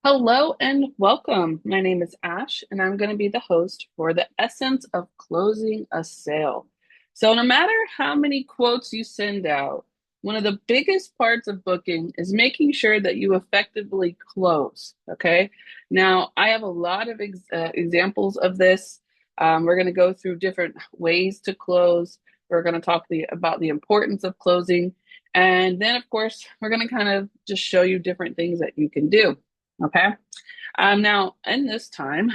Hello and welcome. My name is Ash, and I'm going to be the host for the Essence of Closing a Sale. So, no matter how many quotes you send out, one of the biggest parts of booking is making sure that you effectively close. Okay. Now, I have a lot of examples of this. We're going to go through different ways to close. We're going to talk about the importance of closing. And then, of course, we're going to kind of just show you different things that you can do. Okay. Now, in this time,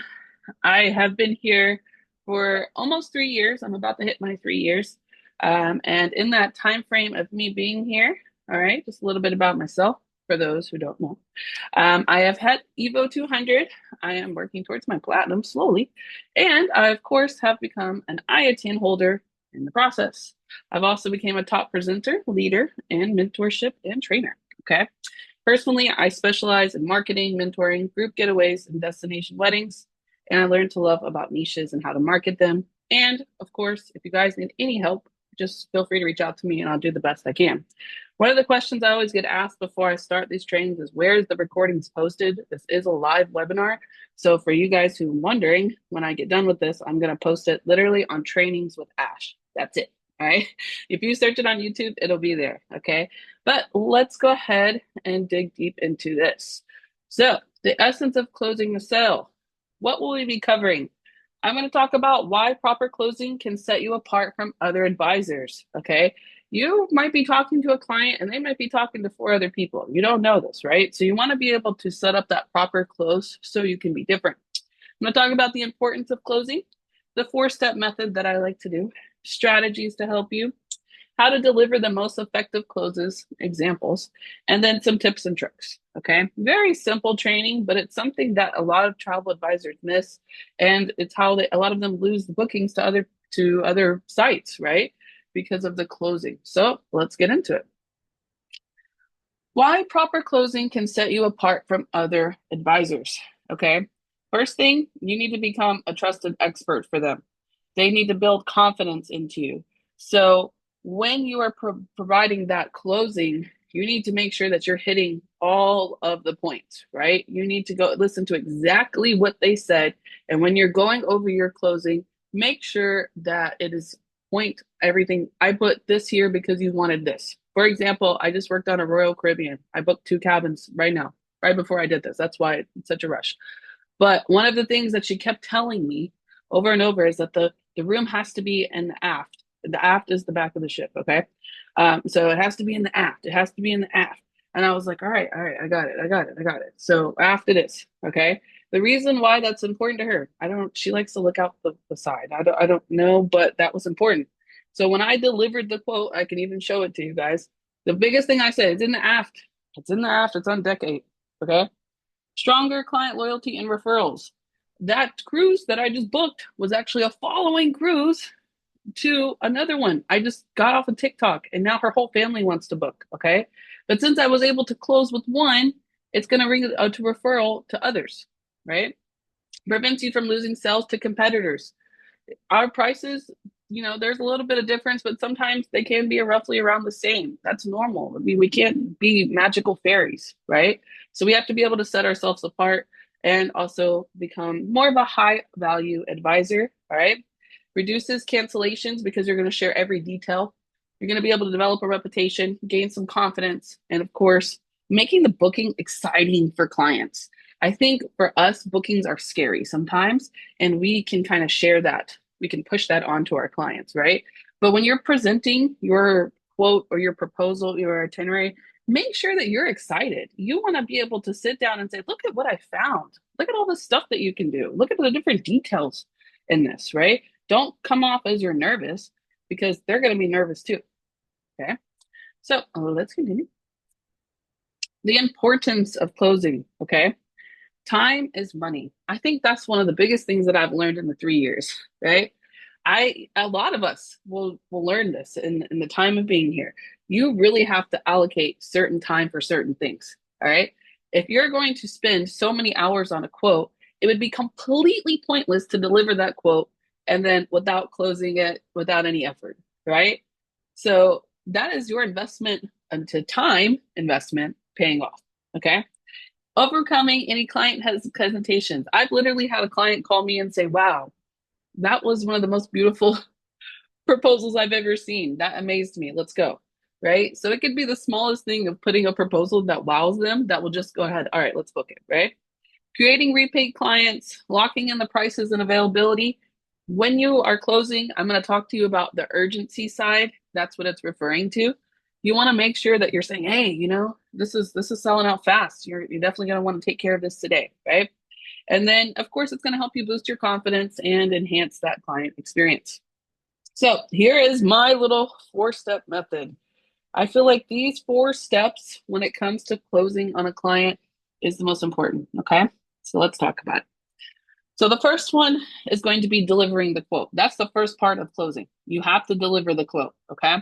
I have been here for almost 3 years. I'm about to hit my 3 years. And in that time frame of me being here, all right, just a little bit about myself for those who don't know. I have had EVO 200. I am working towards my platinum slowly. And I, of course, have become an IATAN holder in the process. I've also become a top presenter, leader, and mentorship and trainer. Okay. Personally, I specialize in marketing, mentoring, group getaways, and destination weddings. And I learned to love about niches and how to market them. And of course, if you guys need any help, just feel free to reach out to me and I'll do the best I can. One of the questions I always get asked before I start these trainings is where is the recordings posted? This is a live webinar. So for you guys who are wondering, when I get done with this, I'm going to post it literally on Trainings with Ash. That's it. All right. If you search it on YouTube, it'll be there. Okay. But let's go ahead and dig deep into this. So, the essence of closing the sale. What will we be covering? I'm going to talk about why proper closing can set you apart from other advisors. Okay. You might be talking to a client and they might be talking to four other people. You don't know this, right? So, you want to be able to set up that proper close so you can be different. I'm going to talk about the importance of closing, the 4-step method that I like to do, strategies to help you, how to deliver the most effective closes, examples, and then some tips and tricks. Okay. Very simple training, but it's something that a lot of travel advisors miss. And it's how a lot of them lose the bookings to other sites, right? Because of the closing. So let's get into it. Why proper closing can set you apart from other advisors. Okay. First thing, you need to become a trusted expert for them. They need to build confidence into you. So when you are providing that closing, you need to make sure that you're hitting all of the points, right? You need to go listen to exactly what they said. And when you're going over your closing, make sure that it is point everything. I put this here because you wanted this. For example, I just worked on a Royal Caribbean. I booked 2 cabins right now, right before I did this. That's why it's such a rush. But one of the things that she kept telling me over and over is that the room has to be in the aft. The aft is the back of the ship, okay? So it has to be in the aft. It has to be in the aft. And I was like, all right, I got it. So aft it is, okay? The reason why that's important to her, she likes to look out the side. I don't know, but that was important. So when I delivered the quote, I can even show it to you guys. The biggest thing I said is in the aft. It's in the aft. It's on deck 8, okay? Stronger client loyalty and referrals. That cruise that I just booked was actually a following cruise to another one. I just got off of TikTok and now her whole family wants to book. Okay. But since I was able to close with one, it's going to ring to referral to others, right? Prevents you from losing sales to competitors. Our prices, there's a little bit of difference, but sometimes they can be roughly around the same. That's normal. I mean, we can't be magical fairies, right? So we have to be able to set ourselves apart and also become more of a high value advisor. All right. Reduces cancellations because you're going to share every detail. You're going to be able to develop a reputation, gain some confidence, and of course, making the booking exciting for clients. I think for us, bookings are scary sometimes, and we can kind of share that. We can push that onto our clients, right? But when you're presenting your quote or your proposal, your itinerary, make sure that you're excited. You want to be able to sit down and say, look at what I found. Look at all the stuff that you can do. Look at the different details in this, right? Don't come off as you're nervous because they're going to be nervous too. Okay. So let's continue. The importance of closing. Okay. Time is money. I think that's one of the biggest things that I've learned in the 3 years, right? A lot of us will learn this in the time of being here. You really have to allocate certain time for certain things. All right. If you're going to spend so many hours on a quote, it would be completely pointless to deliver that quote and then without closing it, without any effort, right? So that is your investment into time investment paying off. Okay. Overcoming any client hesitations. I've literally had a client call me and say, wow, that was one of the most beautiful proposals I've ever seen. That amazed me. Let's go. Right. So it could be the smallest thing of putting a proposal that wows them that will just go ahead. All right, let's book it. Right. Creating repaid clients, locking in the prices and availability. When you are closing, I'm going to talk to you about the urgency side. That's what it's referring to. You want to make sure that you're saying, hey, this is selling out fast. You're definitely going to want to take care of this today, right? And then, of course, it's going to help you boost your confidence and enhance that client experience. So here is my little 4-step method. I feel like these 4 steps when it comes to closing on a client is the most important. Okay. So let's talk about it. So the first one is going to be delivering the quote. That's the first part of closing. You have to deliver the quote. Okay.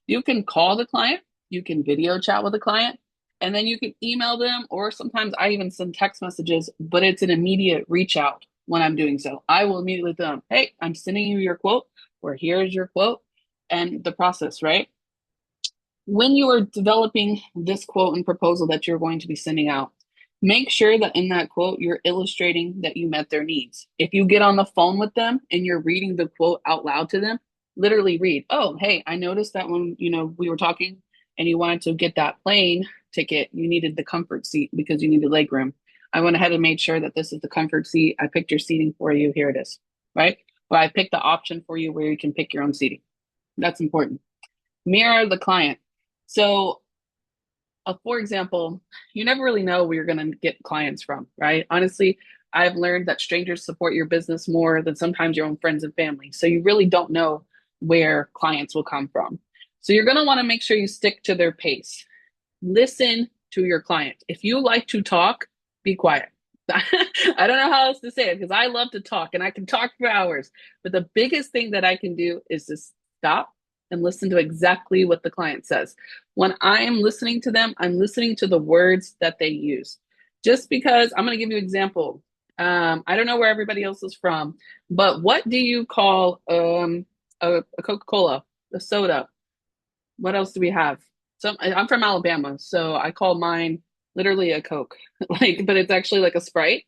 You can call the client, you can video chat with the client, and then you can email them, or sometimes I even send text messages, but it's an immediate reach out when I'm doing so. I will immediately tell them, hey, I'm sending you your quote, or here's your quote, and the process, right? When you are developing this quote and proposal that you're going to be sending out, make sure that in that quote, you're illustrating that you met their needs. If you get on the phone with them and you're reading the quote out loud to them, literally read, oh, hey, I noticed that when, we were talking and you wanted to get that plane ticket, you needed the comfort seat because you needed leg room. I went ahead and made sure that this is the comfort seat. I picked your seating for you. Here it is, right? Or I picked the option for you where you can pick your own seating. That's important. Mirror the client. So, for example, you never really know where you're going to get clients from, right? Honestly, I've learned that strangers support your business more than sometimes your own friends and family. So you really don't know where clients will come from. So you're going to want to make sure you stick to their pace. Listen to your client. If you like to talk, be quiet. I don't know how else to say it because I love to talk and I can talk for hours. But the biggest thing that I can do is just stop and listen to exactly what the client says. When I am listening to them, I'm listening to the words that they use. Just because I'm going to give you an example. I don't know where everybody else is from, but what do you call a Coca-Cola, a soda? What else do we have? So I'm from Alabama, so I call mine literally a Coke, like, but it's actually like a Sprite,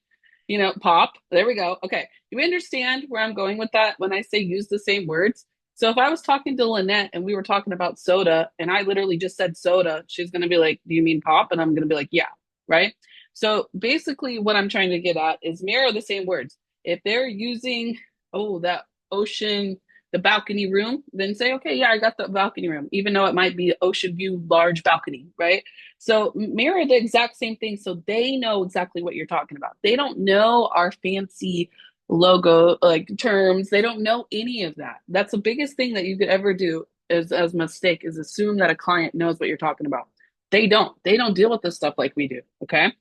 pop. There we go. Okay. Do we understand where I'm going with that when I say use the same words? So if I was talking to Lynette and we were talking about soda and I literally just said soda, she's going to be like, do you mean pop? And I'm going to be like, yeah. Right. So basically what I'm trying to get at is mirror the same words. If they're using, oh, that ocean, the balcony room, then say, okay, yeah, I got the balcony room, even though it might be ocean view, large balcony, right? So mirror the exact same thing so they know exactly what you're talking about. They don't know our fancy logo like terms. They don't know any of that. That's the biggest thing that you could ever do is as a mistake is assume that a client knows what you're talking about. They don't. They don't deal with this stuff like we do. Okay.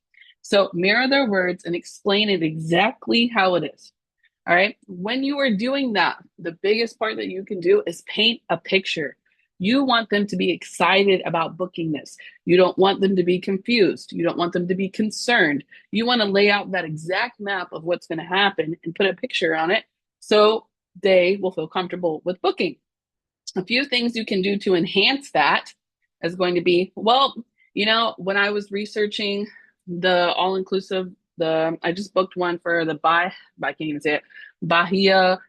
So mirror their words and explain it exactly how it is. All right. When you are doing that, the biggest part that you can do is paint a picture. You want them to be excited about booking this. You don't want them to be confused. You don't want them to be concerned. You want to lay out that exact map of what's going to happen and put a picture on it so they will feel comfortable with booking. A few things you can do to enhance that is going to be, well, when I was researching the all-inclusive, I just booked one for the I can't even say it, Bahia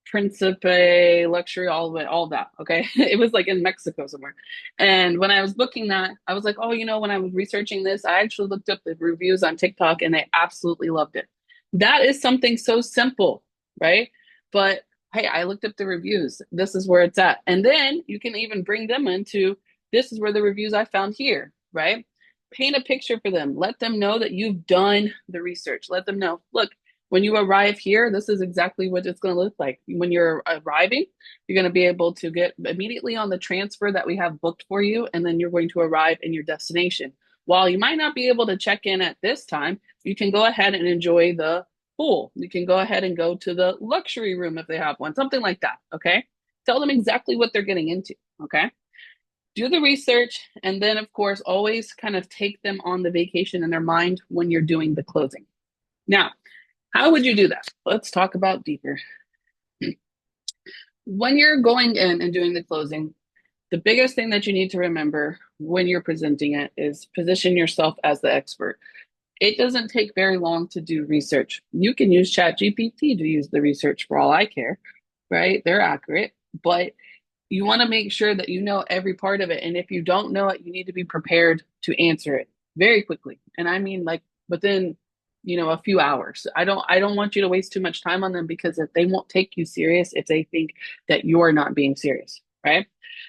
Principe luxury, all of it, all that. Okay. It was like in Mexico somewhere. And when I was booking that, I was like, oh, when I was researching this, I actually looked up the reviews on TikTok and they absolutely loved it. That is something so simple, right? But hey, I looked up the reviews. This is where it's at. And then you can even bring them into this is where the reviews I found here, right? Paint a picture for them. Let them know that you've done the research. Let them know, look, when you arrive here, this is exactly what it's going to look like. When you're arriving, you're going to be able to get immediately on the transfer that we have booked for you, and then you're going to arrive in your destination. While you might not be able to check in at this time, you can go ahead and enjoy the pool. You can go ahead and go to the luxury room if they have one, something like that. Okay. Tell them exactly what they're getting into. Okay. Do the research. And then, of course, always kind of take them on the vacation in their mind when you're doing the closing. Now, how would you do that? Let's talk about deeper. When you're going in and doing the closing, the biggest thing that you need to remember when you're presenting it is position yourself as the expert. It doesn't take very long to do research. You can use ChatGPT to use the research for all I care, right? They're accurate, but you want to make sure that you know every part of it. And if you don't know it, you need to be prepared to answer it very quickly. And I mean like within, a few hours. I don't want you to waste too much time on them because if they won't take you serious if they think that you're not being serious, right?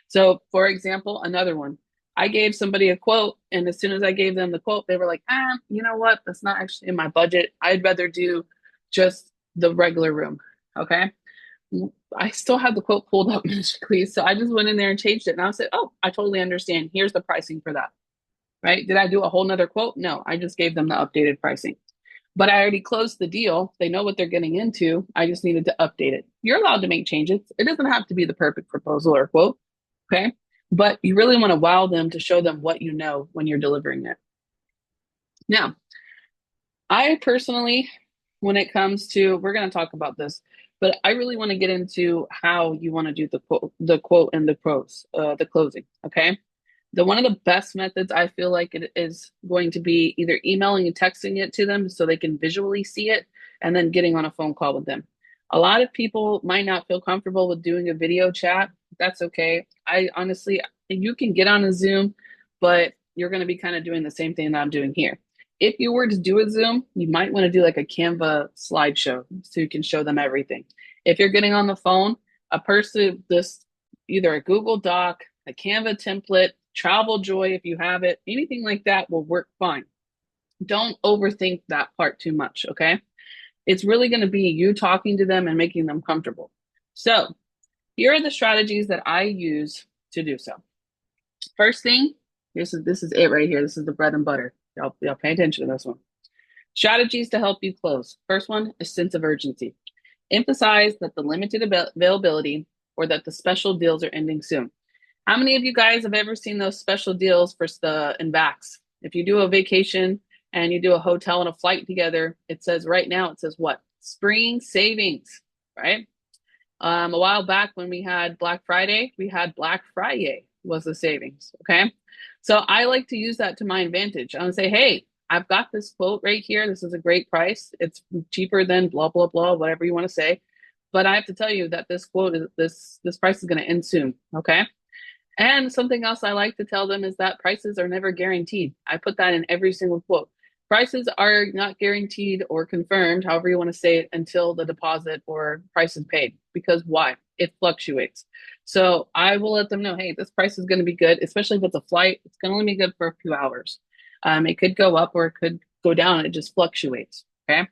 So for example, another one. I gave somebody a quote, and as soon as I gave them the quote, they were like, you know what? That's not actually in my budget. I'd rather do just the regular room. Okay. I still have the quote pulled up magically. So I just went in there and changed it. And I said, oh, I totally understand. Here's the pricing for that. Right. Did I do a whole nother quote? No, I just gave them the updated pricing. But I already closed the deal. They know what they're getting into. I just needed to update it. You're allowed to make changes. It doesn't have to be the perfect proposal or quote. Okay. But you really want to wow them to show them what you know when you're delivering it. Now, I personally, when it comes to, we're going to talk about this, but I really want to get into how you want to do the quote and the quotes, the closing. Okay. One of the best methods I feel like it is going to be either emailing and texting it to them so they can visually see it and then getting on a phone call with them. A lot of people might not feel comfortable with doing a video chat. That's okay. I honestly, you can get on a Zoom, but you're going to be kind of doing the same thing that I'm doing here. If you were to do a Zoom, you might want to do like a Canva slideshow so you can show them everything. If you're getting on the phone, a person, this either a Google Doc, a Canva template, Travel Joy, if you have it, anything like that will work fine. Don't overthink that part too much, okay? It's really going to be you talking to them and making them comfortable. So, here are the strategies that I use to do so. First thing, this is it right here. This is the bread and butter. Y'all pay attention to this one. Strategies to help you close. First one is sense of urgency. Emphasize that the limited availability or that the special deals are ending soon. How many of you guys have ever seen those special deals for the and backs? If you do a vacation and you do a hotel and a flight together, it says right now, it says what? Spring savings, right? A while back when we had Black Friday, we had Black Friday was the savings, okay? So I like to use that to my advantage. I'm gonna say, hey, I've got this quote right here. This is a great price. It's cheaper than blah, blah, blah, whatever you want to say. But I have to tell you that this quote is this price is going to end soon, okay? And something else I like to tell them is that prices are never guaranteed. I put that in every single quote. Prices are not guaranteed or confirmed, however you want to say it, until the deposit or price is paid. Because why? It fluctuates. So I will let them know, hey, this price is going to be good, especially if it's a flight. It's going to only be good for a few hours. It could go up or it could go down. It just fluctuates. Okay.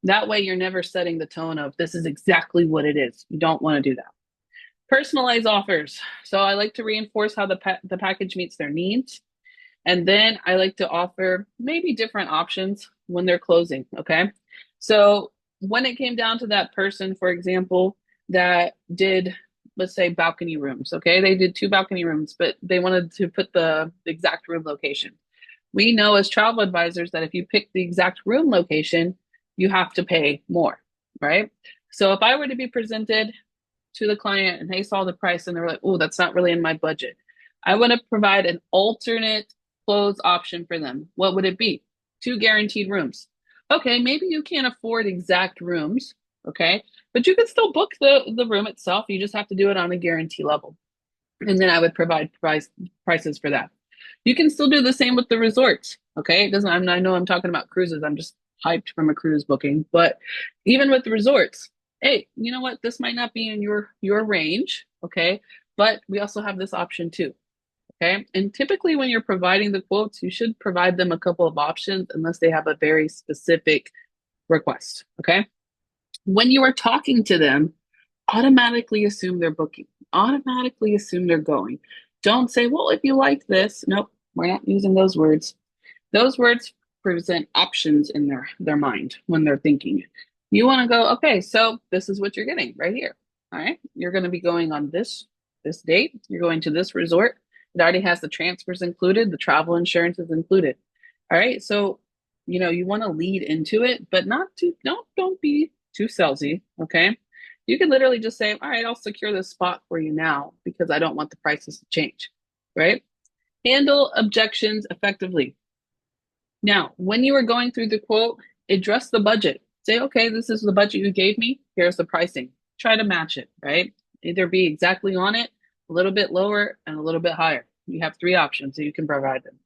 That way you're never setting the tone of this is exactly what it is. You don't want to do that. Personalized offers. So I like to reinforce how the package meets their needs. And then I like to offer maybe different options when they're closing. Okay. So when it came down to that person, for example, that did, let's say, balcony rooms. Okay. They did 2 balcony rooms, but they wanted to put the exact room location. We know as travel advisors that if you pick the exact room location, you have to pay more, right? So if I were to be presented to the client and they saw the price and they were like, oh, that's not really in my budget, I want to provide an alternate close option for them. What would it be? 2 guaranteed rooms. Okay, maybe you can't afford exact rooms, okay? But you could still book the room itself. You just have to do it on a guarantee level. And then I would provide prices for that. You can still do the same with the resorts, okay? It doesn't, I know I'm talking about cruises. I'm just hyped from a cruise booking. But even with the resorts, hey, you know what? This might not be in your range, okay? But we also have this option too, okay? And typically when you're providing the quotes, you should provide them a couple of options unless they have a very specific request, okay? When you are talking to them, automatically assume they're booking, automatically assume they're going. Don't say, well, if you like this. Nope, we're not using those words. Those words present options in their mind when they're thinking. You want to go, okay, so this is what you're getting right here. All right, you're going to be going on this date. You're going to this resort. It already has the transfers included. The travel insurance is included. All right, so you want to lead into it, but don't be too salesy. Okay, you can literally just say, all right, I'll secure this spot for you now because I don't want the prices to change. Right? Handle objections effectively. Now, when you are going through the quote, address the budget. Say, okay, this is the budget you gave me. Here's the pricing. Try to match it, right? Either be exactly on it, a little bit lower, and a little bit higher. You have three options so you can provide them.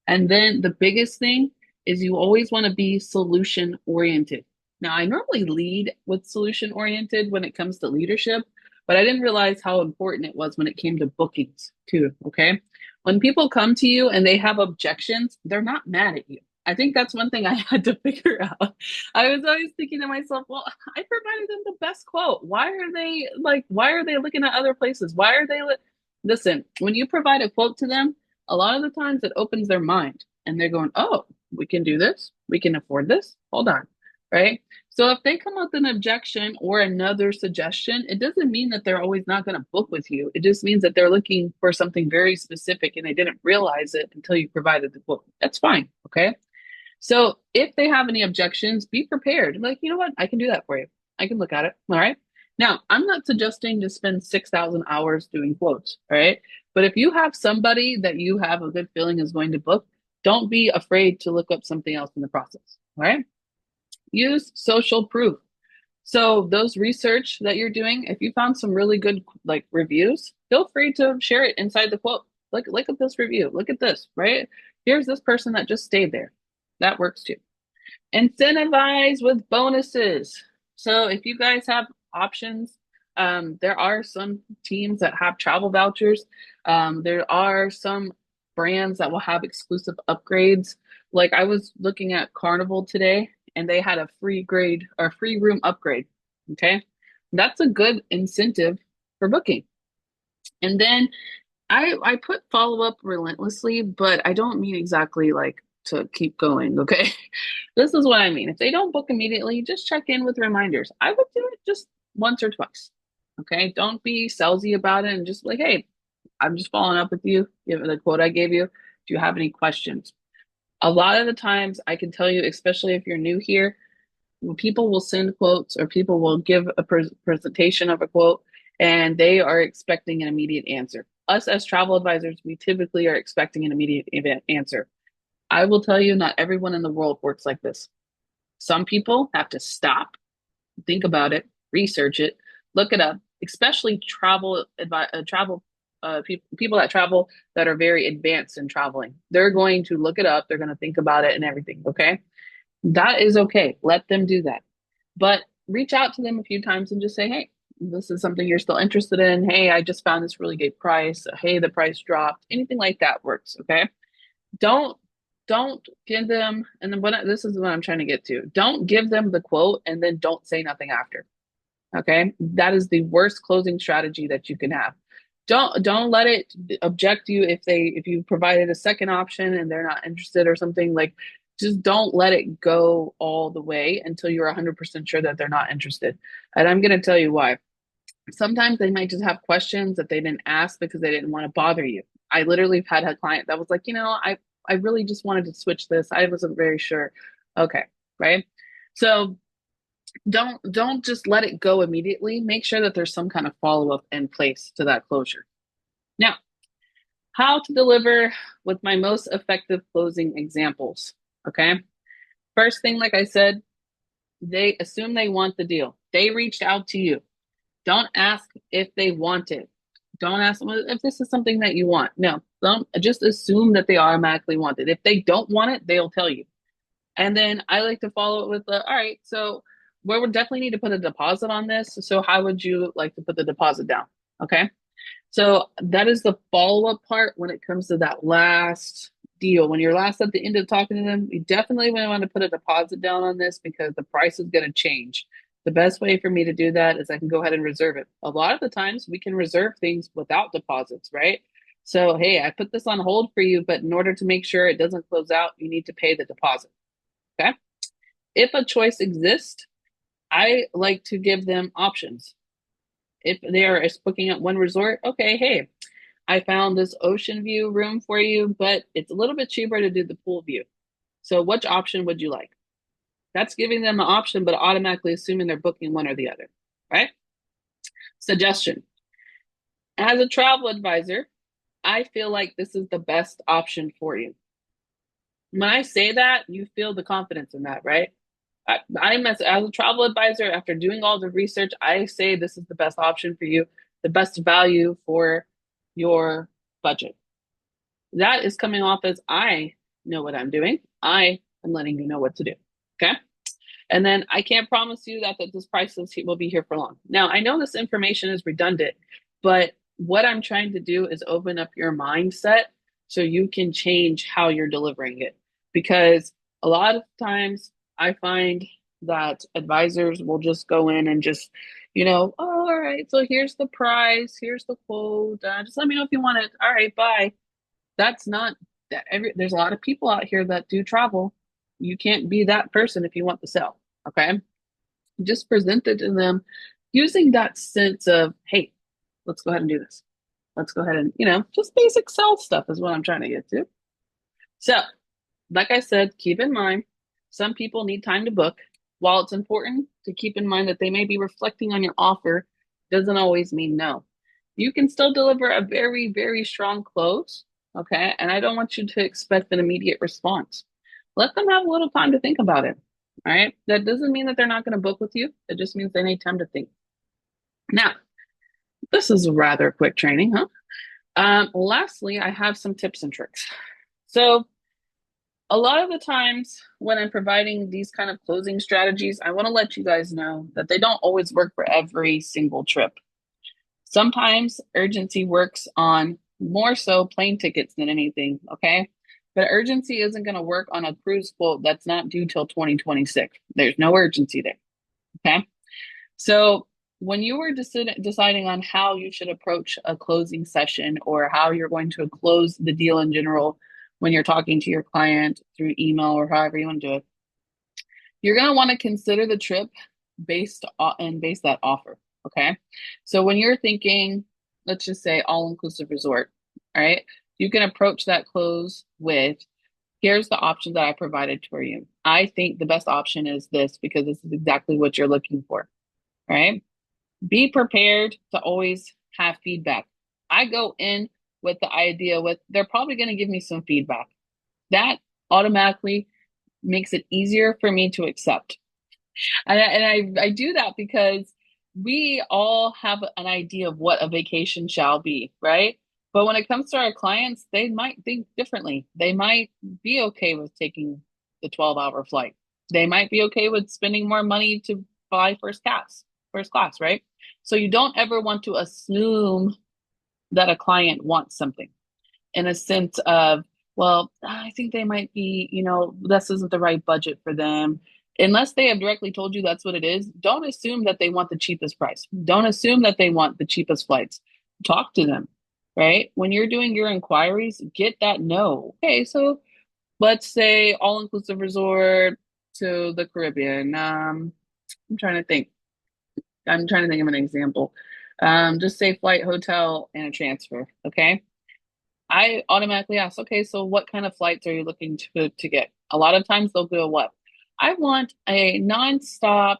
And then the biggest thing is you always want to be solution oriented. Now, I normally lead with solution oriented when it comes to leadership, but I didn't realize how important it was when it came to bookings too. Okay. When people come to you and they have objections, they're not mad at you. I think that's one thing I had to figure out. I was always thinking to myself, well, I provided them the best quote. Why are they looking at other places? Listen, when you provide a quote to them, a lot of the times it opens their mind and they're going, oh, we can do this. We can afford this. Hold on. Right. So if they come up with an objection or another suggestion, it doesn't mean that they're always not going to book with you. It just means that they're looking for something very specific and they didn't realize it until you provided the quote. That's fine. Okay. So if they have any objections, be prepared. Like, you know what? I can do that for you. I can look at it. All right. Now, I'm not suggesting to spend 6,000 hours doing quotes. All right. But if you have somebody that you have a good feeling is going to book, don't be afraid to look up something else in the process. All right. Use social proof. So those research that you're doing, if you found some really good like reviews, feel free to share it inside the quote. Look at this review. Look at this, right? Here's this person that just stayed there. That works too. Incentivize with bonuses. So if you guys have options, there are some teams that have travel vouchers. There are some brands that will have exclusive upgrades. Like I was looking at Carnival today and they had a free grade or free room upgrade. Okay. That's a good incentive for booking. And then I put follow up relentlessly, but I don't mean exactly like to keep going. Okay. This is what I mean. If they don't book immediately, just check in with reminders. I would do it just once or twice. Okay. Don't be salesy about it and just like, hey, I'm just following up with you. Give the quote I gave you. Do you have any questions? A lot of the times I can tell you, especially if you're new here, people will send quotes or people will give a presentation of a quote and they are expecting an immediate answer. Us as travel advisors, we typically are expecting an immediate answer. I will tell you, not everyone in the world works like this. Some people have to stop, think about it, research it, look it up, especially people that travel that are very advanced in traveling. They're going to look it up, they're going to think about it and everything. Okay. That is okay. Let them do that. But reach out to them a few times and just say, hey, this is something you're still interested in. Hey, I just found this really good price. Hey, the price dropped. Anything like that works. Okay. Don't don't give them, and then this is what I'm trying to get to. Don't give them the quote and then don't say nothing after. Okay. That is the worst closing strategy that you can have. Don't let it object you if you provided a second option and they're not interested or something. Like just don't let it go all the way until you're 100% sure that they're not interested. And I'm going to tell you why. Sometimes they might just have questions that they didn't ask because they didn't want to bother you. I literally had a client that was like, I really just wanted to switch this. I wasn't very sure. Okay, right? So don't just let it go immediately. Make sure that there's some kind of follow-up in place to that closure. Now, how to deliver with my most effective closing examples. Okay. First thing, like I said, they assume they want the deal. They reached out to you. Don't ask if they want it. Don't ask them if this is something that you want. No, don't just assume that they automatically want it. If they don't want it, they'll tell you. And then I like to follow it with all right, so we would definitely need to put a deposit on this. So how would you like to put the deposit down? Okay. So that is the follow-up part when it comes to that last deal. When you're last at the end of talking to them, you definitely want to put a deposit down on this because the price is going to change. The best way for me to do that is I can go ahead and reserve it. A lot of the times we can reserve things without deposits, right? So, hey, I put this on hold for you, but in order to make sure it doesn't close out, you need to pay the deposit. Okay. If a choice exists, I like to give them options. If they are booking at one resort, okay, hey, I found this ocean view room for you, but it's a little bit cheaper to do the pool view. So which option would you like? That's giving them an option, but automatically assuming they're booking one or the other, right? Suggestion. As a travel advisor, I feel like this is the best option for you. When I say that, you feel the confidence in that, right? I'm as a travel advisor, after doing all the research, I say this is the best option for you, the best value for your budget. That is coming off as I know what I'm doing. I am letting you know what to do. Okay. And then I can't promise you that this price will be here for long. Now, I know this information is redundant, but what I'm trying to do is open up your mindset so you can change how you're delivering it. Because a lot of times I find that advisors will just go in and just, oh, all right, so here's the price, here's the quote, just let me know if you want it. All right, bye. That's not that there's a lot of people out here that do travel. You can't be that person if you want to sell. Okay. Just present it to them using that sense of, hey, let's go ahead and do this. Let's go ahead and, just basic sell stuff is what I'm trying to get to. So, like I said, keep in mind, some people need time to book. While it's important to keep in mind that they may be reflecting on your offer, doesn't always mean no. You can still deliver a very, very strong close. Okay. And I don't want you to expect an immediate response. Let them have a little time to think about it. All right. That doesn't mean that they're not going to book with you. It just means they need time to think. Now, this is a rather quick training, huh? Lastly, I have some tips and tricks. So, a lot of the times when I'm providing these kind of closing strategies, I want to let you guys know that they don't always work for every single trip. Sometimes urgency works on more so plane tickets than anything, okay? But urgency isn't going to work on a cruise quote that's not due till 2026. There's no urgency there, okay? So when you were deciding on how you should approach a closing session or how you're going to close the deal in general, when you're talking to your client through email or however you want to do it, you're going to want to consider the trip based on and base that offer. Okay. So when you're thinking, let's just say all-inclusive resort, all right, you can approach that close with, here's the option that I provided for you. I think the best option is this because this is exactly what you're looking for. All right. Be prepared to always have feedback. I go in with the idea with they're probably going to give me some feedback. That automatically makes it easier for me to accept. And I do that because we all have an idea of what a vacation shall be, right? But when it comes to our clients, they might think differently. They might be okay with taking the 12-hour flight. They might be okay with spending more money to buy first class, right? So you don't ever want to assume that a client wants something in a sense of, well, I think they might be, this isn't the right budget for them. Unless they have directly told you that's what it is, don't assume that they want the cheapest price. Don't assume that they want the cheapest flights. Talk to them, right? When you're doing your inquiries, get that no. Okay, so let's say all-inclusive resort to the Caribbean. I'm trying to think. I'm trying to think of an example. Just say flight, hotel, and a transfer. Okay. I automatically ask, okay, so what kind of flights are you looking to get? A lot of times they'll go, what? I want a nonstop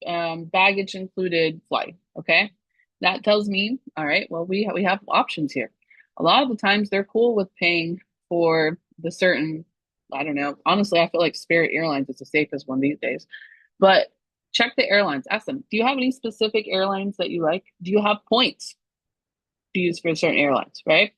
baggage included flight. Okay. That tells me, all right, well, we have options here. A lot of the times they're cool with paying for the certain, I don't know. Honestly, I feel like Spirit Airlines is the safest one these days. But check the airlines. Ask them, do you have any specific airlines that you like? Do you have points to use for certain airlines, right?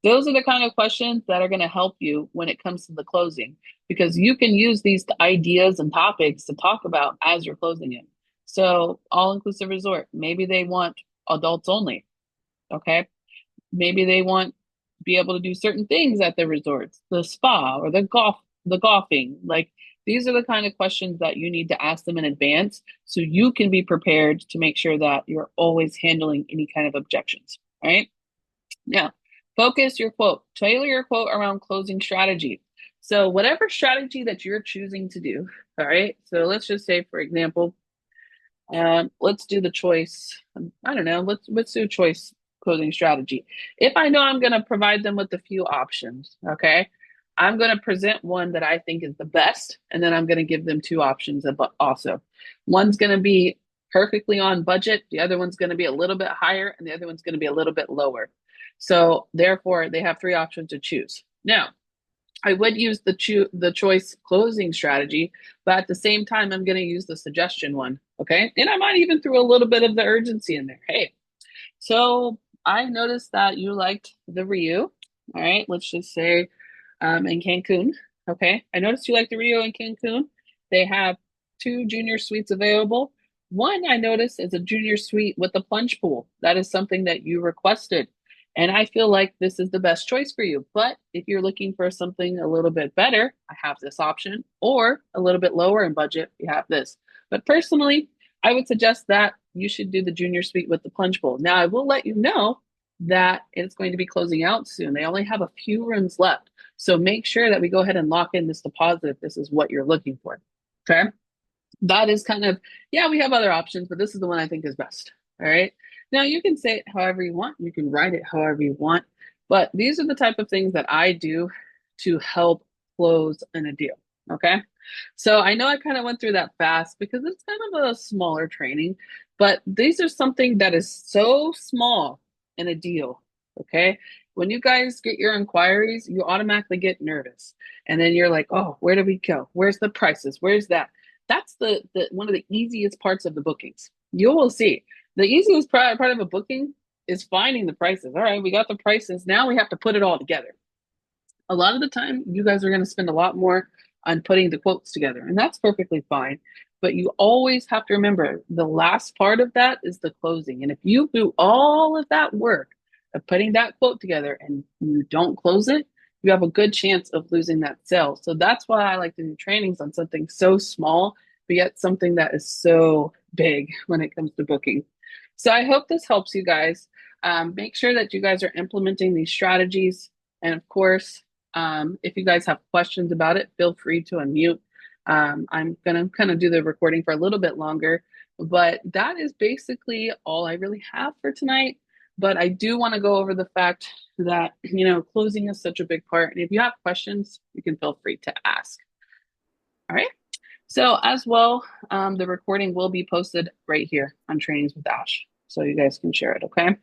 Those are the kind of questions that are going to help you when it comes to the closing, because you can use these ideas and topics to talk about as you're closing it. So, all-inclusive resort, maybe they want adults only, okay? Maybe they want to be able to do certain things at the resorts, the spa or the golfing. Like, these are the kind of questions that you need to ask them in advance so you can be prepared to make sure that you're always handling any kind of objections, right? Now, focus your quote, tailor your quote around closing strategy. So whatever strategy that you're choosing to do, all right? So let's just say, for example, let's do the choice. I don't know, let's do a choice closing strategy. If I know I'm going to provide them with a few options, okay, I'm going to present one that I think is the best, and then I'm going to give them two options also. One's going to be perfectly on budget, the other one's going to be a little bit higher, and the other one's going to be a little bit lower. So therefore, they have three options to choose. Now, I would use the choice closing strategy, but at the same time, I'm going to use the suggestion one. Okay. And I might even throw a little bit of the urgency in there. Hey, so I noticed that you liked the Rio. All right. Let's just say in Cancun. Okay. I noticed you liked the Rio in Cancun. They have two junior suites available. One I noticed is a junior suite with a plunge pool. That is something that you requested. And I feel like this is the best choice for you. But if you're looking for something a little bit better, I have this option, or a little bit lower in budget, you have this. But personally, I would suggest that you should do the junior suite with the plunge pool. Now, I will let you know that it's going to be closing out soon. They only have a few rooms left. So make sure that we go ahead and lock in this deposit if this is what you're looking for. Okay. That is kind of, yeah, we have other options, but this is the one I think is best. All right. Now you can say it however you want. You can write it however you want, but these are the type of things that I do to help close in a deal. Okay. So I know I kind of went through that fast because it's kind of a smaller training, but these are something that is so small in a deal. Okay. When you guys get your inquiries, you automatically get nervous. And then you're like, oh, where do we go? Where's the prices? Where's that? That's the one of the easiest parts of the bookings. You will see the easiest part of a booking is finding the prices. All right, we got the prices. Now we have to put it all together. A lot of the time, you guys are going to spend a lot more on putting the quotes together, and that's perfectly fine. But you always have to remember the last part of that is the closing. And if you do all of that work of putting that quote together and you don't close it, you have a good chance of losing that sale. So that's why I like to do trainings on something so small, but yet something that is so big when it comes to booking. So I hope this helps you guys. Make sure that you guys are implementing these strategies. And of course, if you guys have questions about it, feel free to unmute. I'm going to kind of do the recording for a little bit longer, but that is basically all I really have for tonight. But I do want to go over the fact that, closing is such a big part. And if you have questions, you can feel free to ask. All right. So as well, the recording will be posted right here on Trainings with Ash. So you guys can share it. Okay.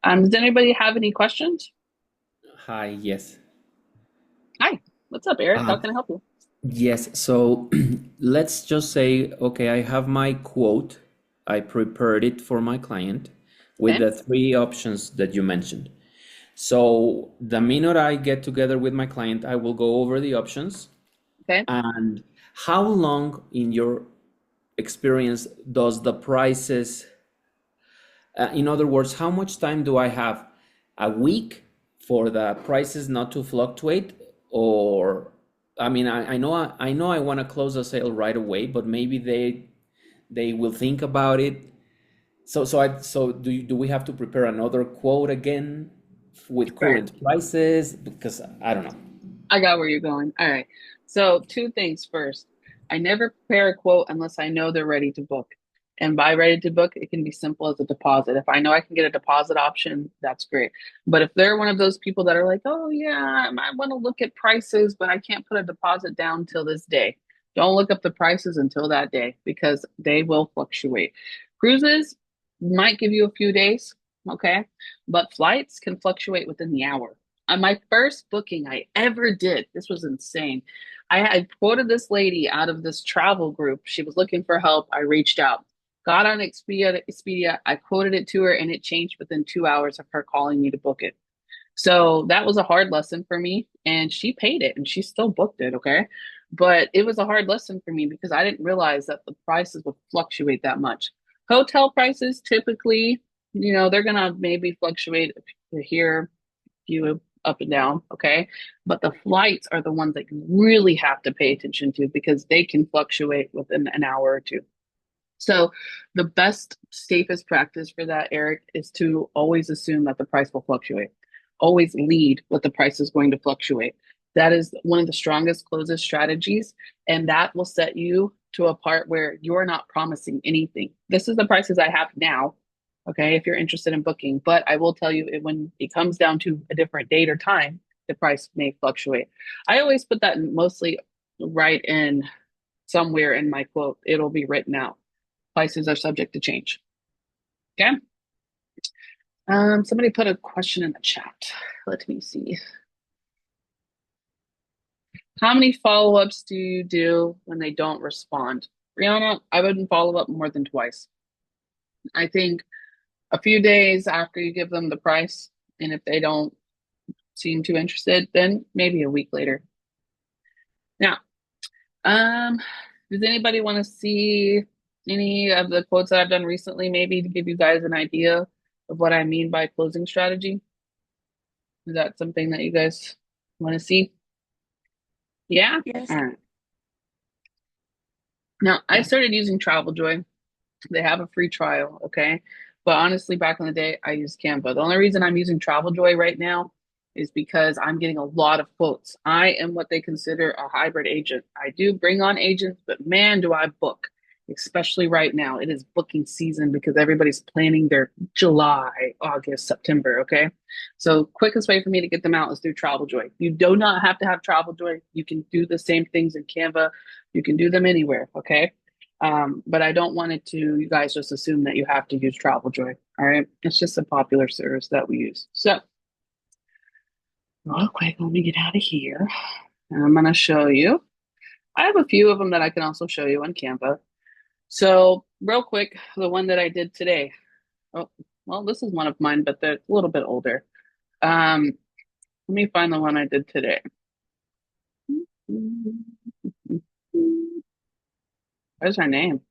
Does anybody have any questions? Hi, yes. Hi. What's up, Eric? How Uh, can I help you? yes, so let's just say, okay, I have my quote. I prepared it for my client with Okay. the three options that you mentioned. So the minute I get together with my client, I will go over the options. Okay. And how long, in your experience, does the prices, in other words, how much time do I have? A week for the prices not to fluctuate? Or, I mean, I know I want to close a sale right away, but maybe they will think about it. So do we have to prepare another quote again with Right. current prices? Because I don't know. I got where you're going. All right. So, two things first. I never prepare a quote unless I know they're ready to book. And by ready to book, it can be simple as a deposit. If I know I can get a deposit option, that's great. But if they're one of those people that are like, oh, yeah, I want to look at prices, but I can't put a deposit down till this day, don't look up the prices until that day because they will fluctuate. Cruises might give you a few days, okay? But flights can fluctuate within the hour. On my first booking I ever did, this was insane. I had quoted this lady out of this travel group. She was looking for help. I reached out, got on Expedia. I quoted it to her, and it changed within 2 hours of her calling me to book it. So that was a hard lesson for me, and she paid it, and she still booked it. Okay, but it was a hard lesson for me because I didn't realize that the prices would fluctuate that much. Hotel prices typically, they're gonna maybe fluctuate here you up and down, okay? But the flights are the ones that you really have to pay attention to because they can fluctuate within an hour or two. So the best, safest practice for that, Eric, is to always assume that the price will fluctuate. Always lead with the price is going to fluctuate. That is one of the strongest closes strategies, and that will set you to a part where you're not promising anything. This is the prices I have now, okay, if you're interested in booking. But I will tell you, when it comes down to a different date or time, the price may fluctuate. I always put that mostly right in somewhere in my quote. It'll be written out. Prices are subject to change. Okay. Somebody put a question in the chat. Let me see. How many follow-ups do you do when they don't respond? Brianna, I wouldn't follow up more than twice. I think a few days after you give them the price, and if they don't seem too interested, then maybe a week later. Now, um, does anybody want to see any of the quotes that I've done recently, maybe to give you guys an idea of what I mean by closing strategy? Is that something that you guys want to see? Yeah? Yes. All right. Now, I started using Travel Joy. They have a free trial, okay? But honestly, back in the day, I used Canva. The only reason I'm using Travel Joy right now is because I'm getting a lot of quotes. I am what they consider a hybrid agent. I do bring on agents, but man, do I book, especially right now. It is booking season because everybody's planning their July, August, September, okay? So quickest way for me to get them out is through Travel Joy. You do not have to have Travel Joy. You can do the same things in Canva. You can do them anywhere, okay? But I don't want it to, you guys just assume that you have to use Travel Joy. All right. It's just a popular service that we use. So, real quick, let me get out of here. And I'm going to show you. I have a few of them that I can also show you on Canva. So, real quick, the one that I did today. Oh, well, this is one of mine, but they're a little bit older. Let me find the one I did today. Where's her name?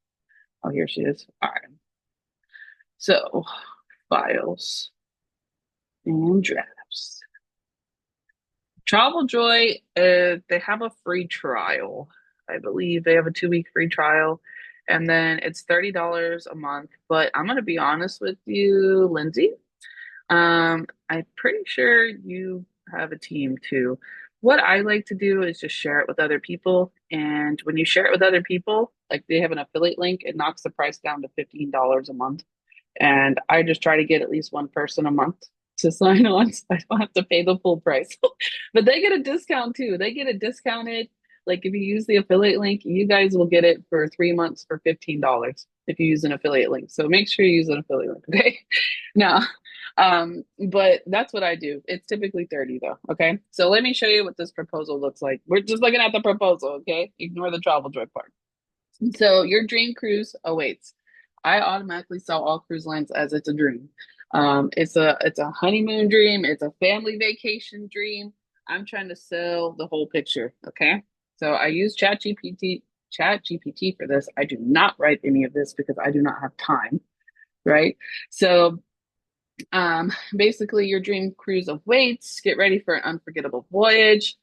Oh, here she is. All right. So, files and drafts. Travel Joy, they have a free trial. I believe they have a 2 week free trial, and then it's $30 a month. But I'm gonna be honest with you, Lindsay. I'm pretty sure you have a team too. What I like to do is just share it with other people, and when you share it with other people, like they have an affiliate link, it knocks the price down to $15 a month. And I just try to get at least one person a month to sign on so I don't have to pay the full price. But they get a discount too. They get it discounted. Like if you use the affiliate link, you guys will get it for 3 months for $15 if you use an affiliate link. So make sure you use an affiliate link, okay? Now, but that's what I do. It's typically 30 though, okay? So let me show you what this proposal looks like. We're just looking at the proposal, okay? Ignore the travel joy part. So your dream cruise awaits. I automatically sell all cruise lines as it's a dream. It's a honeymoon dream. It's a family vacation dream. I'm trying to sell the whole picture. Okay. So I use ChatGPT for this. I do not write any of this because I do not have time. Right. So basically, your dream cruise awaits. Get ready for an unforgettable voyage.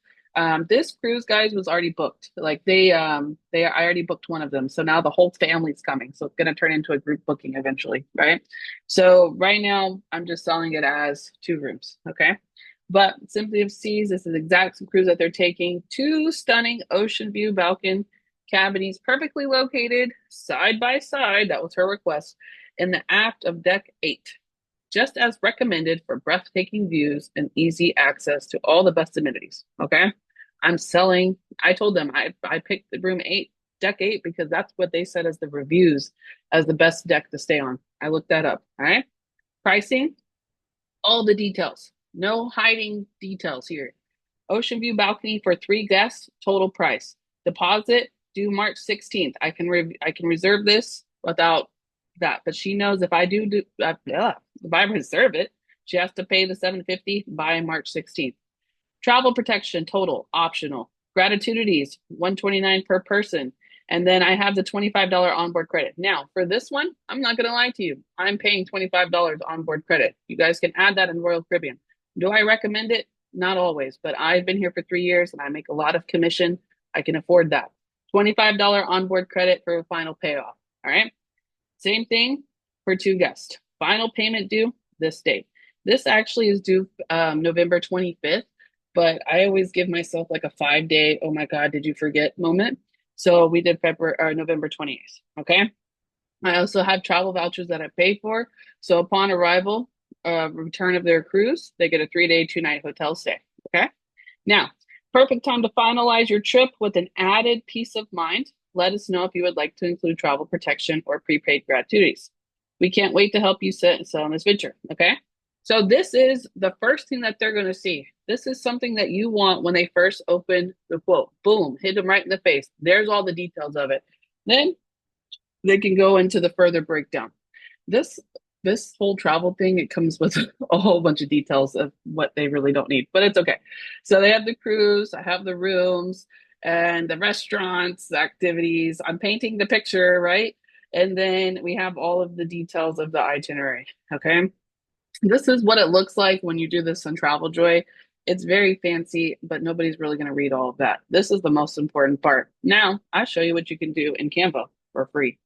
This cruise, guys, was already booked. Like I already booked one of them. So now the whole family's coming. So it's going to turn into a group booking eventually, right? So right now, I'm just selling it as 2 rooms, okay? But Simply of Seas, this is the exact cruise that they're taking. 2 stunning ocean view balcony cabins, perfectly located side by side. That was her request in the aft of deck 8, just as recommended for breathtaking views and easy access to all the best amenities. Okay. I told them I picked the room 8, deck 8, because that's what they said as the reviews as the best deck to stay on. I looked that up. All right. Pricing, all the details. No hiding details here. Ocean view balcony for 3 guests, total price. Deposit due March 16th. I can reserve this without that, but she knows if I if I reserve it, she has to pay the $750 by March 16th. Travel protection total optional. Gratuities $129 per person. And then I have the $25 onboard credit. Now, for this one, I'm not going to lie to you. I'm paying $25 onboard credit. You guys can add that in Royal Caribbean. Do I recommend it? Not always, but I've been here for 3 years and I make a lot of commission. I can afford that. $25 onboard credit for a final payoff. All right. Same thing for 2 guests. Final payment due this date. This actually is due November 25th, but I always give myself like a 5-day, oh my God, did you forget moment? So we did November 28th. Okay. I also have travel vouchers that I pay for. So upon arrival, return of their cruise, they get a 3-day, 2-night hotel stay. Okay. Now, perfect time to finalize your trip with an added peace of mind. Let us know if you would like to include travel protection or prepaid gratuities. We can't wait to help you sell on this venture. Okay. So this is the first thing that they're going to see. This is something that you want when they first open the quote. Boom, hit them right in the face. There's all the details of it. Then they can go into the further breakdown. This this whole travel thing, it comes with a whole bunch of details of what they really don't need, but it's okay. So they have the cruise, I have the rooms and the restaurants, the activities. I'm painting the picture, right? And then we have all of the details of the itinerary. Okay. This is what it looks like when you do this on Travel Joy. It's very fancy, but nobody's really going to read all of that. This is the most important part. Now, I'll show you what you can do in Canva for free.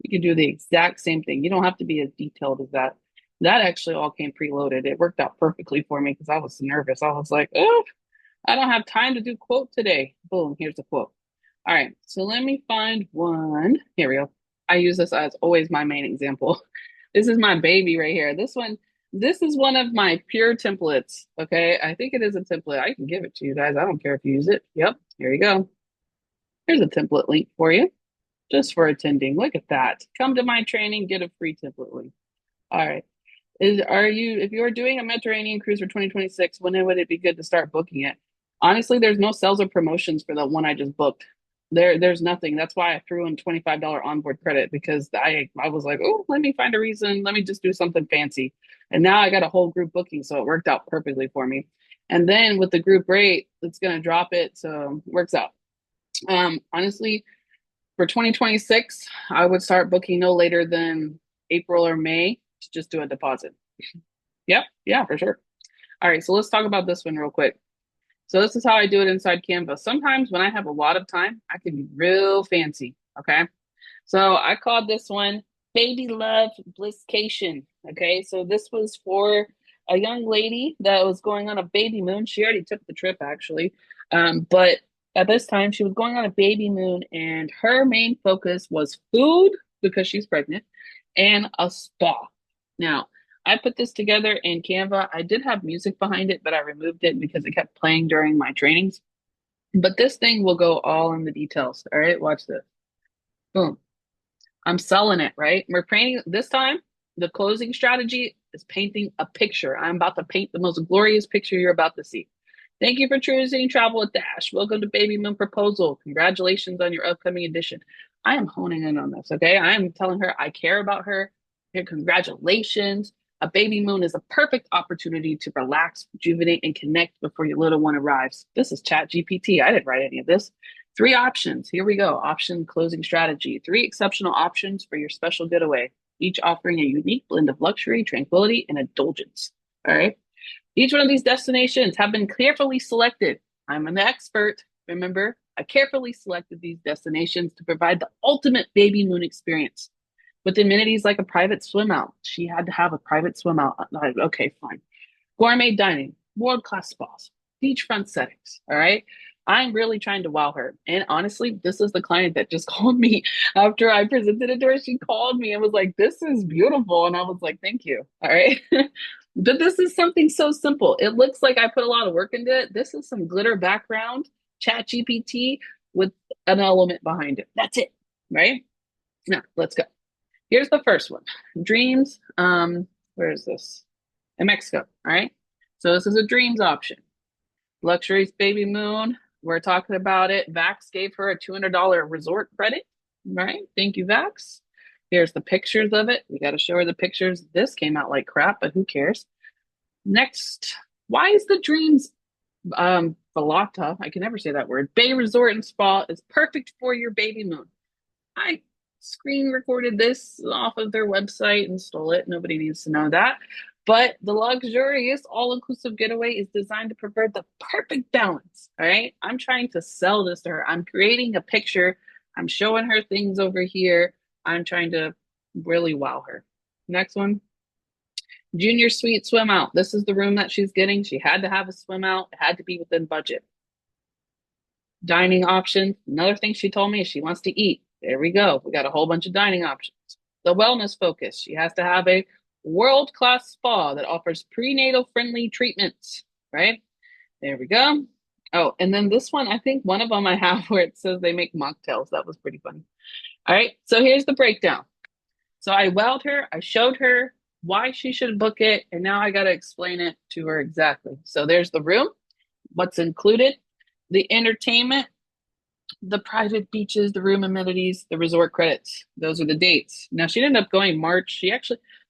You can do the exact same thing. You don't have to be as detailed as that. That actually all came preloaded. It worked out perfectly for me because I was nervous. I was like, oh, I don't have time to do quote today. Boom, here's a quote. All right, so let me find one. Here we go. I use this as always my main example. This is my baby right here. This is one of my pure templates. Okay, I think it is a template. I can give it to you guys. I don't care if you use it. Yep, here you go. Here's a template link for you just for attending. Look at that. Come to my training, get a free template link. All right. If you're doing a Mediterranean cruise for 2026, when would it be good to start booking it? Honestly, there's no sales or promotions for the one I just booked. There's nothing. That's why I threw in $25 onboard credit because I was like, oh, let me find a reason. Let me just do something fancy. And now I got a whole group booking, so it worked out perfectly for me. And then with the group rate, it's gonna drop it, so it works out. Honestly, for 2026, I would start booking no later than April or May to just do a deposit. Yep, yeah, for sure. All right, so let's talk about this one real quick. So this is how I do it inside Canva. Sometimes when I have a lot of time, I can be real fancy, okay? So I called this one Baby Love Blisscation, okay? So this was for a young lady that was going on a baby moon. She already took the trip actually, but at this time she was going on a baby moon and her main focus was food because she's pregnant and a spa. Now, I put this together in Canva. I did have music behind it, but I removed it because it kept playing during my trainings. But this thing will go all in the details. All right, watch this. Boom. I'm selling it, right? We're painting this time. The closing strategy is painting a picture. I'm about to paint the most glorious picture you're about to see. Thank you for choosing Travel with Dash. Welcome to Baby Moon Proposal. Congratulations on your upcoming edition. I am honing in on this, okay? I am telling her I care about her. Here, congratulations. A baby moon is a perfect opportunity to relax, rejuvenate, and connect before your little one arrives. This is Chat GPT. I didn't write any of this. 3 options. Here we go. Option closing strategy. 3 exceptional options for your special getaway, each offering a unique blend of luxury, tranquility, and indulgence. All right. Each one of these destinations have been carefully selected. I'm an expert. Remember, I carefully selected these destinations to provide the ultimate baby moon experience with amenities like a private swim out. She had to have a private swim out. Okay, fine. Gourmet dining, world-class spas, beachfront settings. All right. I'm really trying to wow her. And honestly, this is the client that just called me after I presented it to her. She called me and was like, this is beautiful. And I was like, thank you. All right. But this is something so simple. It looks like I put a lot of work into it. This is some glitter background, Chat GPT with an element behind it. That's it. Right. Now let's go. Here's the first one. Dreams. Where is this? In Mexico. All right. So this is a dreams option. Luxury's baby moon. We're talking about it. Vax gave her a $200 resort credit. Right. Thank you, Vax. Here's the pictures of it. We got to show her the pictures. This came out like crap, but who cares? Next, why is the dreams Balata? I can never say that word. Bay Resort and Spa is perfect for your baby moon. I screen recorded this off of their website and stole it. Nobody needs to know that. But the luxurious all-inclusive getaway is designed to provide the perfect balance. All right. I'm trying to sell this to her. I'm creating a picture. I'm showing her things over here. I'm trying to really wow her. Next one. Junior suite swim out. This is the room that she's getting. She had to have a swim out. It had to be within budget. Dining options. Another thing she told me is she wants to eat. There we go. We got a whole bunch of dining options. The wellness focus. She has to have a world-class spa that offers prenatal friendly treatments, right? There we go. Oh, and then this one, I think one of them I have where it says they make mocktails. That was pretty funny. All right, so here's the breakdown. So I wowed her, I showed her why she should book it, and now I got to explain it to her exactly. So there's the room, what's included, the entertainment, the private beaches, the room amenities, the resort credits. Those are the dates. Now she ended up going March.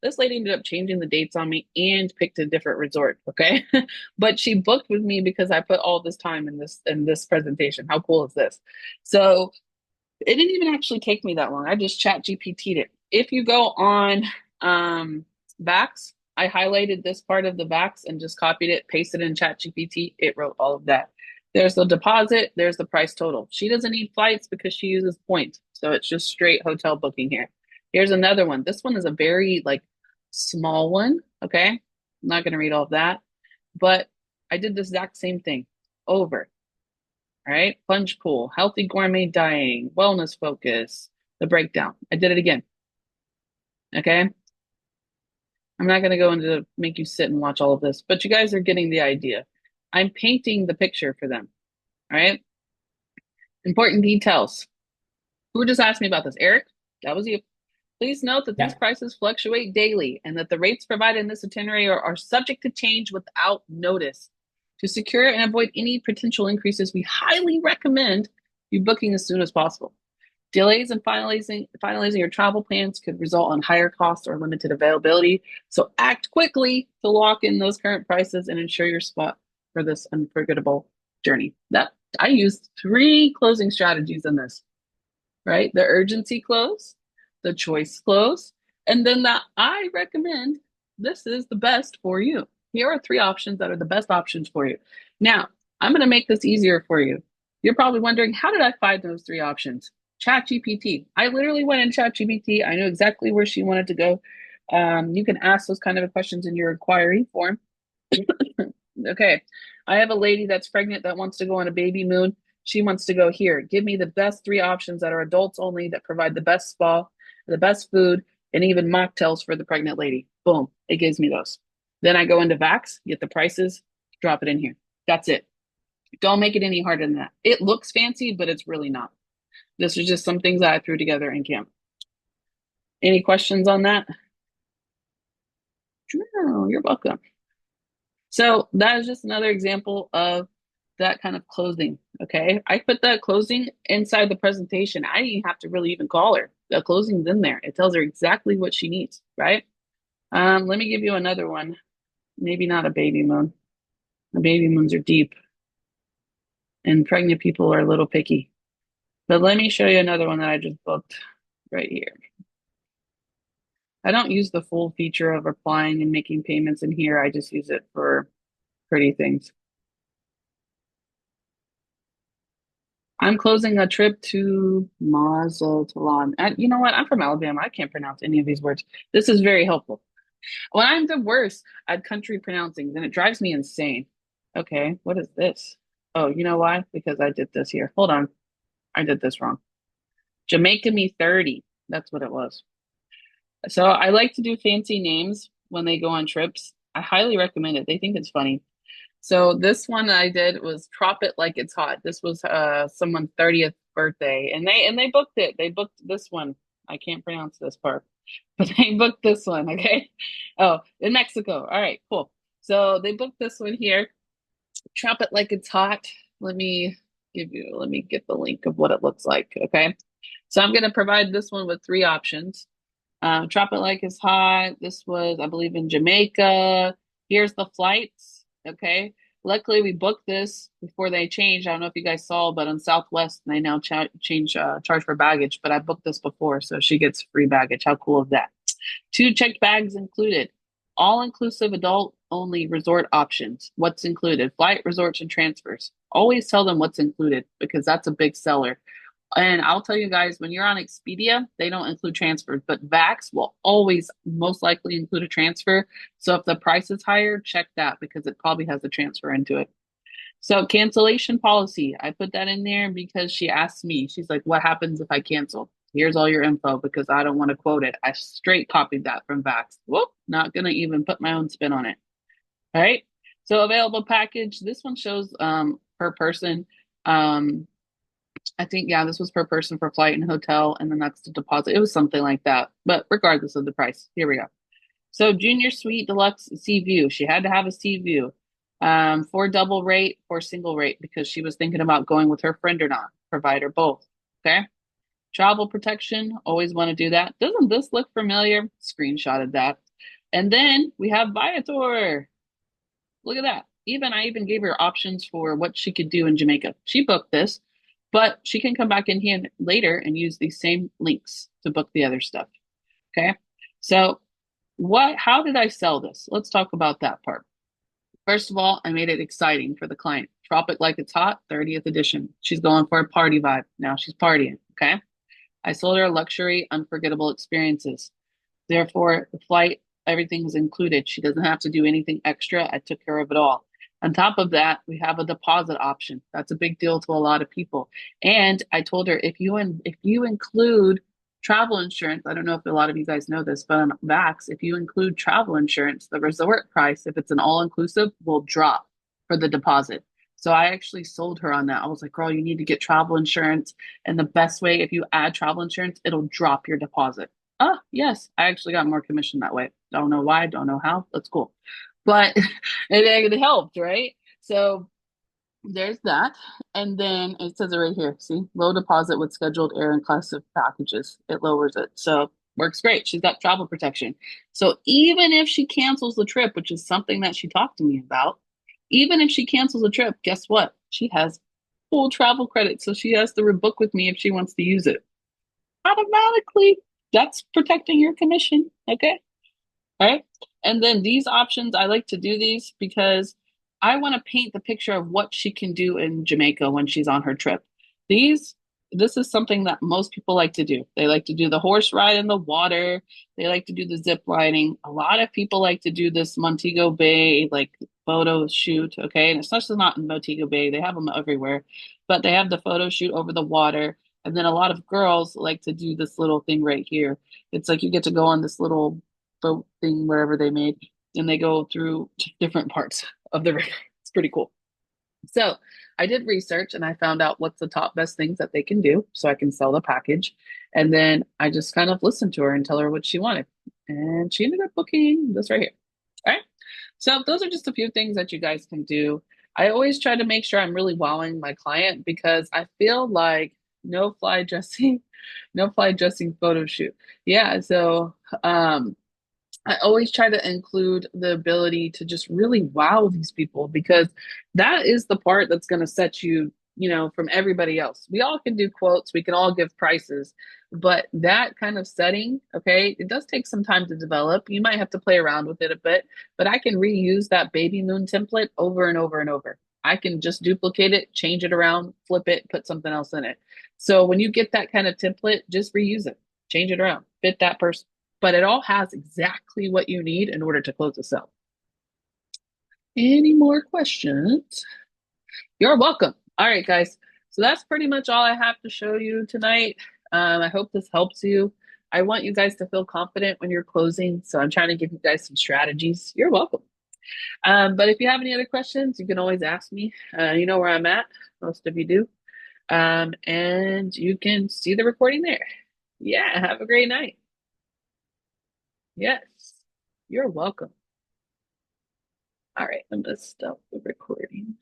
This lady ended up changing the dates on me and picked a different resort. Okay. But she booked with me because I put all this time in this presentation. How cool is this? So it didn't even actually take me that long. I just chat GPT'd it. If you go on Vax, I highlighted this part of the Vax and just copied it, pasted it in chat GPT. It wrote all of that. There's the deposit, there's the price total. She doesn't need flights because she uses points. So it's just straight hotel booking here. Here's another one. This one is a very like small one. Okay. I'm not going to read all of that, but I did the exact same thing over. All right. Plunge pool, healthy gourmet dining, wellness focus, the breakdown. I did it again. Okay. I'm not going to go into make you sit and watch all of this, but you guys are getting the idea. I'm painting the picture for them. All right. Important details. Who just asked me about this? Eric, that was you. Please note that these Yeah. prices fluctuate daily and that the rates provided in this itinerary are subject to change without notice. To secure and avoid any potential increases, we highly recommend you booking as soon as possible. Delays in finalizing your travel plans could result in higher costs or limited availability. So act quickly to lock in those current prices and ensure your spot for this unforgettable journey. That I used 3 closing strategies in this, right? The urgency close, the choice close, and then the I recommend this is the best for you. Here are 3 options that are the best options for you. Now, I'm going to make this easier for you. You're probably wondering, how did I find those 3 options? ChatGPT. I literally went in ChatGPT. I knew exactly where she wanted to go. You can ask those kind of questions in your inquiry form. Okay. I have a lady that's pregnant that wants to go on a baby moon. She wants to go here. Give me the best 3 options that are adults only that provide the best spa, the best food, and even mocktails for the pregnant lady. Boom. It gives me those. Then I go into Vax, get the prices, drop it in here. That's it. Don't make it any harder than that. It looks fancy, but it's really not. This is just some things that I threw together in camp. Any questions on that? No, you're welcome. So that is just another example of that kind of closing. Okay. I put that closing inside the presentation. I didn't have to really even call her. The closing's in there. It tells her exactly what she needs, right? Let me give you another one. Maybe not a baby moon. The baby moons are deep and pregnant people are a little picky. But let me show you another one that I just booked right here. I don't use the full feature of applying and making payments in here. I just use it for pretty things. I'm closing a trip to Mazatlan. You know what? I'm from Alabama. I can't pronounce any of these words. This is very helpful. When I'm the worst at country pronouncing, then it drives me insane. Okay, what is this? Oh, you know why? Because I did this here. Hold on. I did this wrong. Jamaica Me 30. That's what it was. So I like to do fancy names when they go on trips. I highly recommend it. They think it's funny. So this one I did was Drop It Like It's Hot. This was someone's 30th birthday and they booked it. They booked this one. I can't pronounce this part, but they booked this one, okay? Oh, in Mexico. All right, cool. So they booked this one here. Drop It Like It's Hot. Let me get the link of what it looks like, okay? So I'm going to provide this one with 3 options. Drop It Like It's Hot. This was, I believe, in Jamaica. Here's the flights. Okay. Luckily, we booked this before they changed. I don't know if you guys saw, but on Southwest, they now charge for baggage. But I booked this before, so she gets free baggage. How cool is that? 2 checked bags included. All inclusive adult only resort options. What's included? Flight, resorts, and transfers. Always tell them what's included because that's a big seller. And I'll tell you guys, when you're on Expedia, they don't include transfers, but Vax will always most likely include a transfer. So if the price is higher, check that because it probably has a transfer into it. So cancellation policy, I put that in there because she asked me, she's like, what happens if I cancel? Here's all your info because I don't want to quote it. I straight copied that from Vax. Whoop, not going to even put my own spin on it. All right. So available package, this one shows per person. I think, yeah, this was per person for flight and hotel, and then that's the deposit. It was something like that. But regardless of the price, here we go. So junior suite deluxe sea view. She had to have a sea view. For double rate or single rate because she was thinking about going with her friend or not. Provide her both. Okay. Travel protection. Always want to do that. Doesn't this look familiar? Screenshotted that. And then we have Viator. Look at that. I even gave her options for what she could do in Jamaica. She booked this, but she can come back in here later and use these same links to book the other stuff. Okay. So how did I sell this? Let's talk about that part. First of all, I made it exciting for the client. Drop it like it's hot, 30th edition. She's going for a party vibe. Now she's partying. Okay. I sold her luxury, unforgettable experiences. Therefore, the flight, everything's included. She doesn't have to do anything extra. I took care of it all. On top of that, we have a deposit option. That's a big deal to a lot of people. And I told her if you include travel insurance, I don't know if a lot of you guys know this, but on Vax, if you include travel insurance, the resort price, if it's an all-inclusive, will drop for the deposit. So I actually sold her on that. I was like, girl, you need to get travel insurance. And the best way, if you add travel insurance, it'll drop your deposit. Oh, yes, I actually got more commission that way. Don't know why, don't know how. That's cool. But it helped, right? So there's that. And then it says it right here. See, low deposit with scheduled air inclusive packages. It lowers it. So works great. She's got travel protection. So even if she cancels the trip, which is something that she talked to me about, even if she cancels the trip, guess what? She has full travel credit. So she has to rebook with me if she wants to use it automatically. That's protecting your commission. Okay. All right. And then these options, I like to do these because I want to paint the picture of what she can do in Jamaica when she's on her trip. These, this is something that most people like to do. They like to do the horse ride in the water. They like to do the zip lining. A lot of people like to do this Montego Bay, like photo shoot. Okay. And it's not in Montego Bay. They have them everywhere, but they have the photo shoot over the water. And then a lot of girls like to do this little thing right here. It's like you get to go on this little boat thing wherever they made, and they go through different parts of the river. It's pretty cool. So I did research and I found out what's the top best things that they can do so I can sell the package. And then I just kind of listened to her and tell her what she wanted. And she ended up booking this right here. All right. So those are just a few things that you guys can do. I always try to make sure I'm really wowing my client because I feel like no fly dressing, no fly dressing photo shoot. Yeah. So I always try to include the ability to just really wow these people because that is the part that's going to set you, from everybody else. We all can do quotes, we can all give prices, but that kind of setting, okay, it does take some time to develop. You might have to play around with it a bit, but I can reuse that baby moon template over and over and over. I can just duplicate it, change it around, flip it, put something else in it. So when you get that kind of template, just reuse it, change it around, fit that person, but it all has exactly what you need in order to close a sale. Any more questions? You're welcome. All right, guys. So that's pretty much all I have to show you tonight. I hope this helps you. I want you guys to feel confident when you're closing. So I'm trying to give you guys some strategies. You're welcome. But if you have any other questions, you can always ask me. You know where I'm at. Most of you do. And you can see the recording there. Yeah, have a great night. Yes, you're welcome. All right, I'm going to stop the recording.